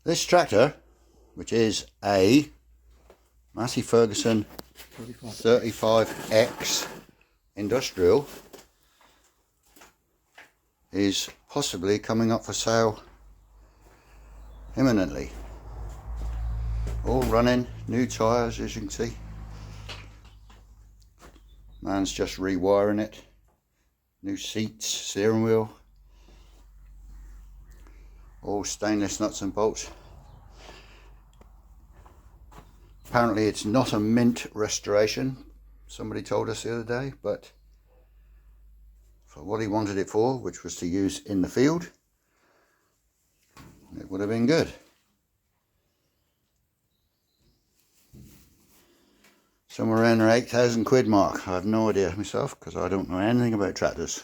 This tractor, which is a Massey Ferguson 35X industrial, is possibly coming up for sale imminently. All running, new tyres as you can see. Man's just rewiring it. New seats, steering wheel. All stainless nuts and bolts. Apparently it's not a mint restoration, somebody told us the other day, but for what he wanted it for, which was to use in the field, it would have been good. Somewhere around the 8,000 quid mark. I have no idea myself because I don't know anything about tractors.